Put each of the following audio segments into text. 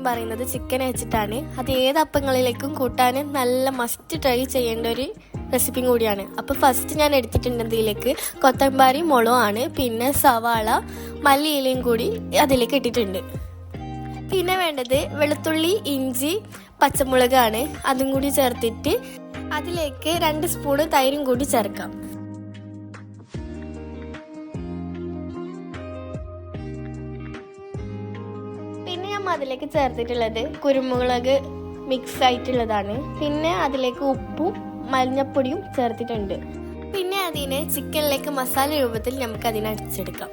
പറയുന്നത് ചിക്കൻ വെച്ചിട്ടാണ്. അത് ഏത് അപ്പങ്ങളിലേക്കും കൂട്ടാൻ നല്ല മസ്റ്റ് ട്രൈ ചെയ്യേണ്ട ഒരു റെസിപ്പിയും കൂടിയാണ്. അപ്പോൾ ഫസ്റ്റ് ഞാൻ എടുത്തിട്ടുണ്ട് ഇതിലേക്ക് കൊത്തമ്പാരി മുളകാണ്, പിന്നെ സവാള മല്ലിയിലയും കൂടി അതിലേക്ക് ഇട്ടിട്ടുണ്ട്. പിന്നെ വേണ്ടത് വെളുത്തുള്ളി ഇഞ്ചി പച്ചമുളകാണ്. അതും കൂടി ചേർത്തിട്ട് അതിലേക്ക് 2 സ്പൂണ് തൈരും കൂടി ചേർക്കാം. പിന്നെ ഞാൻ അതിലേക്ക് ചേർത്തിട്ടുള്ളത് കുരുമുളക് മിക്സ് ആയിട്ടുള്ളതാണ്. പിന്നെ അതിലേക്ക് ഉപ്പും മഞ്ഞപ്പൊടിയും ചേർത്തിട്ടുണ്ട്. പിന്നെ അതിനെ ചിക്കനിലേക്ക് മസാല രൂപത്തിൽ നമുക്ക് അതിനെ അടിച്ചെടുക്കാം.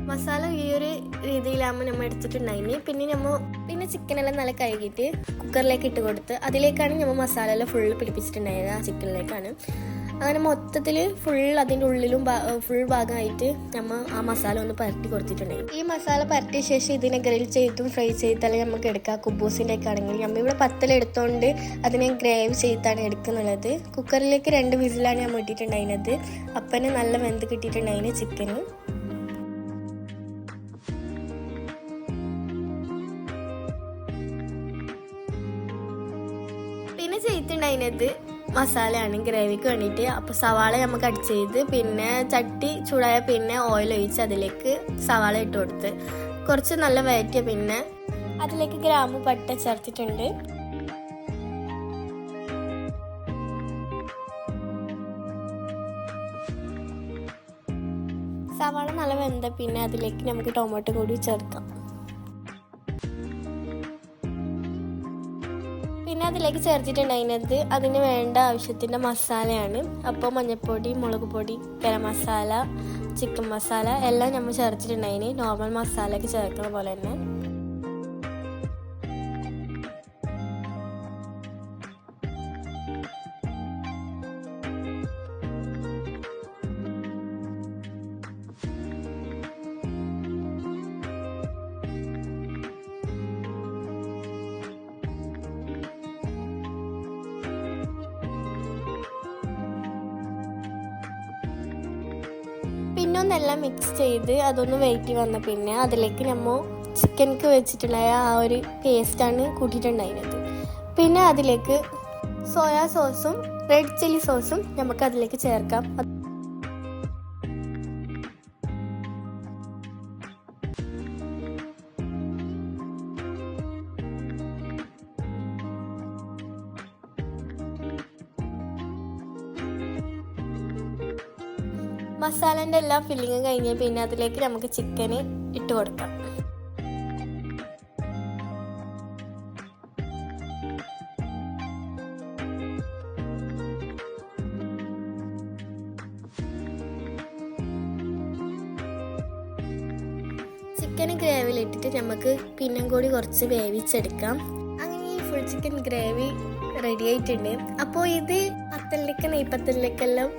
മസാല ഈ ഒരു രീതിയിലാകുമ്പോൾ നമ്മൾ എടുത്തിട്ടുണ്ടായിന്. പിന്നെ ചിക്കനെല്ലാം നല്ല കഴുകിയിട്ട് കുക്കറിലേക്ക് ഇട്ട് കൊടുത്ത് അതിലേക്കാണ് നമ്മൾ മസാല എല്ലാം ഫുള്ള് പിടിപ്പിച്ചിട്ടുണ്ടായത്. ആ ചിക്കനിലേക്കാണ് അങ്ങനെ മൊത്തത്തിൽ ഫുൾ അതിൻ്റെ ഉള്ളിലും ഫുൾ ഭാഗമായിട്ട് നമ്മൾ ആ മസാല ഒന്ന് പരട്ടി കൊടുത്തിട്ടുണ്ടായി. ഈ മസാല പരട്ടിയ ശേഷം ഇതിനെ ഗ്രിൽ ചെയ്തും ഫ്രൈ ചെയ്താലും നമുക്ക് എടുക്കാം. കുബൂസിൻ്റെ ഒക്കെ ആണെങ്കിൽ നമ്മൾ ഇവിടെ പത്തലെടുത്തോണ്ട് അതിനെ ഗ്രേവി ചെയ്താണ് എടുക്കുന്നുള്ളത്. കുക്കറിലേക്ക് 2 വിസിലാണ് ഞാൻ ഇട്ടിട്ടുണ്ടായിരുന്നത്. അപ്പനെ നല്ല വെന്ത് കിട്ടിയിട്ടുണ്ടായിന് ചിക്കന്. പിന്നെ ചെയ്തിട്ടുണ്ടായിരുന്നത് മസാലയാണ് ഗ്രേവിക്ക് വേണ്ടിയിട്ട്. അപ്പോൾ സവാള നമുക്ക് അടിച്ച് ചെയ്ത് പിന്നെ ചട്ടി ചൂടായ പിന്നെ ഓയിൽ ഒഴിച്ച് അതിലേക്ക് സവാള ഇട്ട് കൊടുത്ത് കുറച്ച് നല്ല വഴറ്റിയ പിന്നെ അതിലേക്ക് ഗ്രാമ്പു പട്ട ചേർത്തിട്ടുണ്ട്. സവാള നല്ല വെന്ത പിന്നെ അതിലേക്ക് നമുക്ക് ടൊമാറ്റോ കൂടി ചേർക്കാം. പിന്നെ അതിലേക്ക് ചേർത്തിട്ടുണ്ടായിരുന്നത് അതിന് വേണ്ട ആവശ്യത്തിൻ്റെ മസാലയാണ്. അപ്പോൾ മഞ്ഞൾപ്പൊടി മുളക് പൊടി ഗരം മസാല ചിക്കൻ മസാല എല്ലാം നമ്മൾ ചേർത്തിട്ടുണ്ടായിന്. നോർമൽ മസാലയ്ക്ക് ചേർക്കുന്ന പോലെ തന്നെ. പിന്നെ ഒന്നെല്ലാം മിക്സ് ചെയ്ത് അതൊന്ന് വെയിറ്റ് വന്ന പിന്നെ അതിലേക്ക് നമ്മൾ ചിക്കൻക്ക് വെച്ചിട്ടുള്ള ആ ഒരു പേസ്റ്റാണ് കൂട്ടിയിട്ടുണ്ടായിരുന്നത്. പിന്നെ അതിലേക്ക് സോയാ സോസും റെഡ് ചില്ലി സോസും നമുക്ക് അതിലേക്ക് ചേർക്കാം. മസാലേൻ്റെ എല്ലാ ഫില്ലിങ്ങും കഴിഞ്ഞ് പിന്നെ അതിലേക്ക് നമുക്ക് ചിക്കന് ഇട്ട് കൊടുക്കാം. ചിക്കന് ഗ്രേവിയിലിട്ടിട്ട് നമുക്ക് പിന്നും കൂടി കുറച്ച് വേവിച്ചെടുക്കാം. അങ്ങനെ ഈ ഫുൾ ചിക്കൻ ഗ്രേവി റെഡി ആയിട്ടുണ്ട്. അപ്പോൾ ഇത് പത്തലിലേക്ക് നെയ്പത്തലിലേക്കെല്ലാം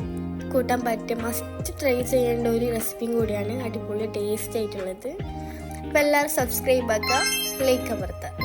കൂട്ടാൻ പറ്റും. മസ്റ്റ് ട്രൈ ചെയ്യേണ്ട ഒരു റെസിപ്പിയും കൂടിയാണ്. അടിപൊളി ടേസ്റ്റ് ആയിട്ടുള്ളത്. അപ്പോൾ എല്ലാവരും സബ്സ്ക്രൈബ് ആക്കുക, ലൈക്ക് അമർത്തുക.